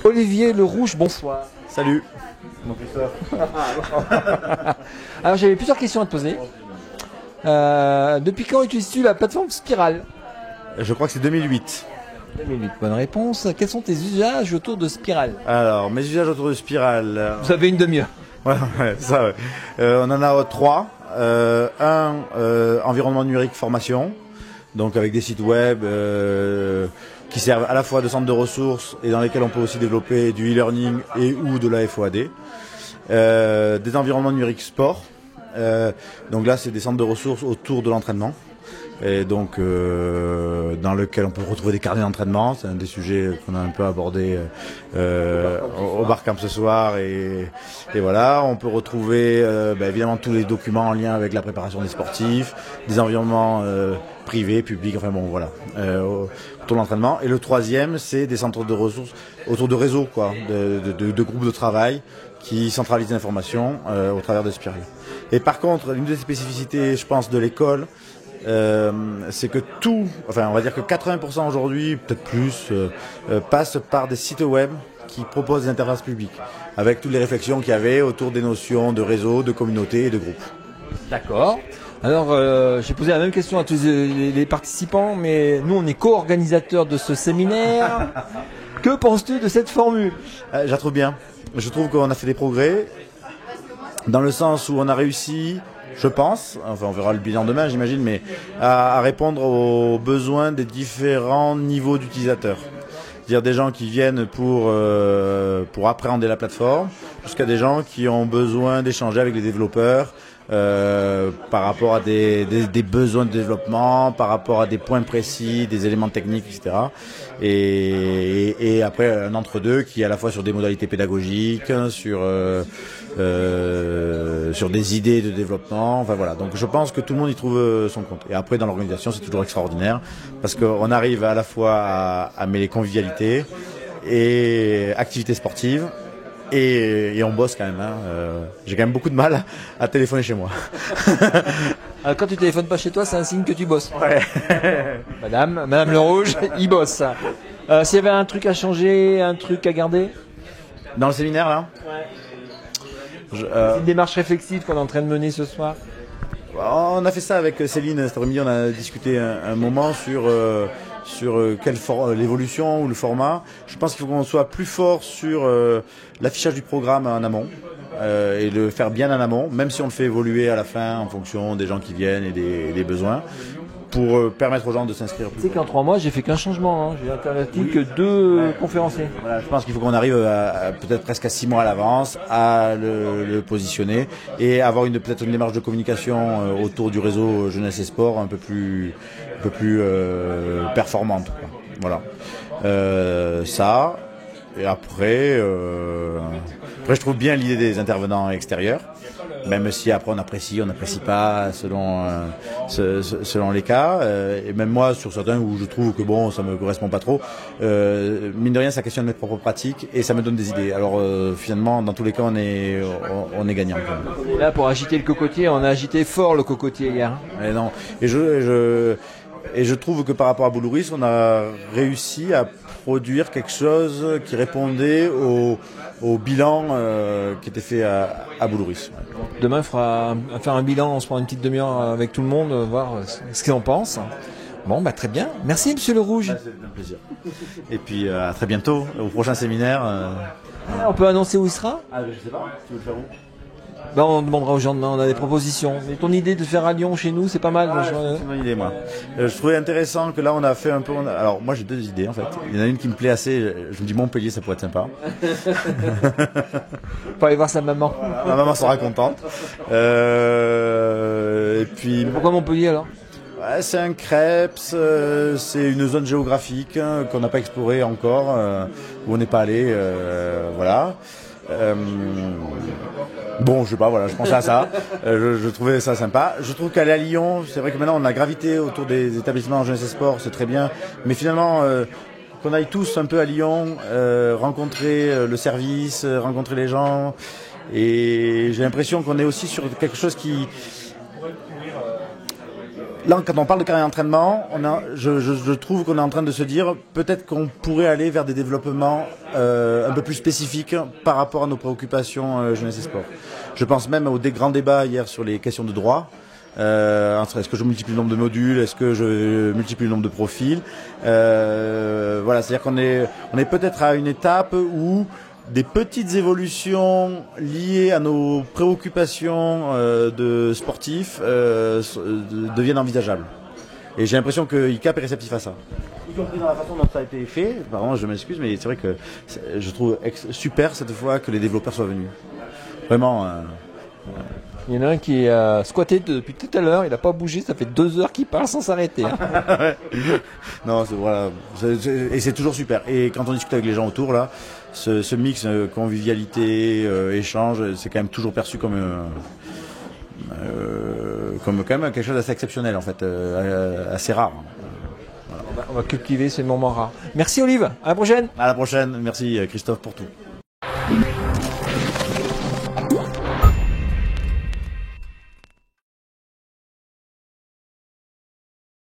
Olivier Le Rouge, bonsoir. Salut, mon Christophe. Alors j'avais plusieurs questions à te poser. Depuis quand utilises-tu la plateforme Spiral? Je crois que c'est 2008. 2008, bonne réponse. Quels sont tes usages autour de Spiral? Alors, mes usages autour de Spiral. Vous avez une demi-heure. Ouais, ça, ouais. On en a trois. Environnement numérique formation. Donc avec des sites web qui servent à la fois de centre de ressources et dans lesquels on peut aussi développer du e-learning et ou de la FOAD. Des environnements numériques sport. Donc là, c'est des centres de ressources autour de l'entraînement. Et donc dans lequel on peut retrouver des carnets d'entraînement, c'est un des sujets qu'on a un peu abordé au Barcamp ce soir et voilà, on peut retrouver évidemment tous les documents en lien avec la préparation des sportifs, des environnements privés, publics, enfin bon voilà, autour de l'entraînement. Et le troisième, c'est des centres de ressources autour de réseaux, quoi, de groupes de travail qui centralisent l'information au travers de Spiral. Et par contre, l'une des spécificités, je pense, de l'école, c'est que on va dire que 80% aujourd'hui, peut-être plus, passent par des sites web qui proposent des interfaces publiques, avec toutes les réflexions qu'il y avait autour des notions de réseau, de communauté et de groupe. D'accord. Alors, j'ai posé la même question à tous les participants, mais nous, on est co-organisateurs de ce séminaire. Que penses-tu de cette formule? Je la trouve bien. Je trouve qu'on a fait des progrès, dans le sens où on a réussi, je pense, enfin on verra le bilan demain j'imagine, mais à répondre aux besoins des différents niveaux d'utilisateurs. C'est-à-dire des gens qui viennent pour appréhender la plateforme, jusqu'à des gens qui ont besoin d'échanger avec les développeurs par rapport à des besoins de développement, par rapport à des points précis, des éléments techniques, etc. Et après un entre-deux qui est à la fois sur des modalités pédagogiques, sur des idées de développement, enfin voilà. Donc je pense que tout le monde y trouve son compte. Et après dans l'organisation c'est toujours extraordinaire parce qu'on arrive à la fois à mêler convivialité et activité sportive. Et on bosse quand même. J'ai quand même beaucoup de mal à téléphoner chez moi. Alors, quand tu téléphones pas chez toi, c'est un signe que tu bosses. Ouais. Madame Le Rouge, il bosse. S'il y avait un truc à changer, un truc à garder? Dans le séminaire là? C'est une démarche réflexive qu'on est en train de mener ce soir. On a fait ça avec Céline cet après-midi. On a discuté un moment sur l'évolution ou le format. Je pense qu'il faut qu'on soit plus fort sur l'affichage du programme en amont et le faire bien en amont, même si on le fait évoluer à la fin en fonction des gens qui viennent et des besoins, pour permettre aux gens de s'inscrire plus. Tu sais qu'en 3 mois, j'ai fait qu'un changement. J'ai interverti que 2 conférenciers. Voilà, je pense qu'il faut qu'on arrive peut-être presque à 6 mois à l'avance à le positionner et avoir peut-être une démarche de communication autour du réseau jeunesse et sport un peu plus performante, quoi. Voilà. Ça. Et après, je trouve bien l'idée des intervenants extérieurs, même si après on n'apprécie pas selon les cas. Et même moi, sur certains où je trouve que bon, ça me correspond pas trop, mine de rien, ça questionne mes propres pratiques et ça me donne des idées. Alors finalement, dans tous les cas, on est gagnant. Et là, pour agiter le cocotier, on a agité fort le cocotier hier. Et non. Et je trouve que par rapport à Boulouris, on a réussi à produire quelque chose qui répondait au bilan qui était fait à Boulouris. Demain, il faudra faire un bilan, on se prend une petite demi-heure avec tout le monde, voir ce qu'ils en pensent. Bon, très bien. Merci, Monsieur Le Rouge. C'est un plaisir. Et puis, à très bientôt, au prochain séminaire. On peut annoncer où il sera? Je sais pas, tu veux le faire où? On demandera aux gens demain, on a des propositions. Mais ton idée de le faire à Lyon, chez nous, c'est pas mal. C'est une bonne idée, moi. Je trouvais intéressant que là, on a fait un peu... Alors, moi, j'ai 2 idées, en fait. Il y en a une qui me plaît assez. Je me dis Montpellier, ça pourrait être sympa. Faut aller voir sa maman. Voilà, ma maman sera contente. Et puis... Pourquoi Montpellier, alors? Ouais, c'est un Crêpes, c'est une zone géographique qu'on n'a pas explorée encore, où on n'est pas allé, voilà. Bon, je sais pas, voilà, je pensais à ça. Je trouvais ça sympa. Je trouve qu'aller à Lyon, c'est vrai que maintenant on a gravité autour des établissements jeunesse et sport, c'est très bien. Mais finalement, qu'on aille tous un peu à Lyon, rencontrer le service, rencontrer les gens. Et j'ai l'impression qu'on est aussi sur quelque chose qui là, quand on parle de carrière d'entraînement, je trouve qu'on est en train de se dire peut-être qu'on pourrait aller vers des développements un peu plus spécifiques par rapport à nos préoccupations jeunesse et sport. Je pense même au grands débats hier sur les questions de droit. Est-ce que je multiplie le nombre de modules, est-ce que je multiplie le nombre de profils, voilà, c'est-à-dire qu'on est peut-être à une étape où des petites évolutions liées à nos préoccupations de sportifs deviennent envisageables. Et j'ai l'impression que ICAP est réceptif à ça. Y compris dans la façon dont ça a été fait. Pardon, je m'excuse, mais c'est vrai que je trouve super cette fois que les développeurs soient venus. Vraiment. Il y en a un qui est squatté depuis tout à l'heure, il n'a pas bougé, ça fait 2 heures qu'il parle sans s'arrêter. Hein. Non, voilà. Et c'est toujours super. Et quand on discute avec les gens autour, là, ce mix convivialité, échange, c'est quand même toujours perçu comme quand même quelque chose d'assez exceptionnel, en fait, assez rare. Voilà. On va cultiver ces moments rares. Merci Olive, à la prochaine. À la prochaine, merci Christophe pour tout.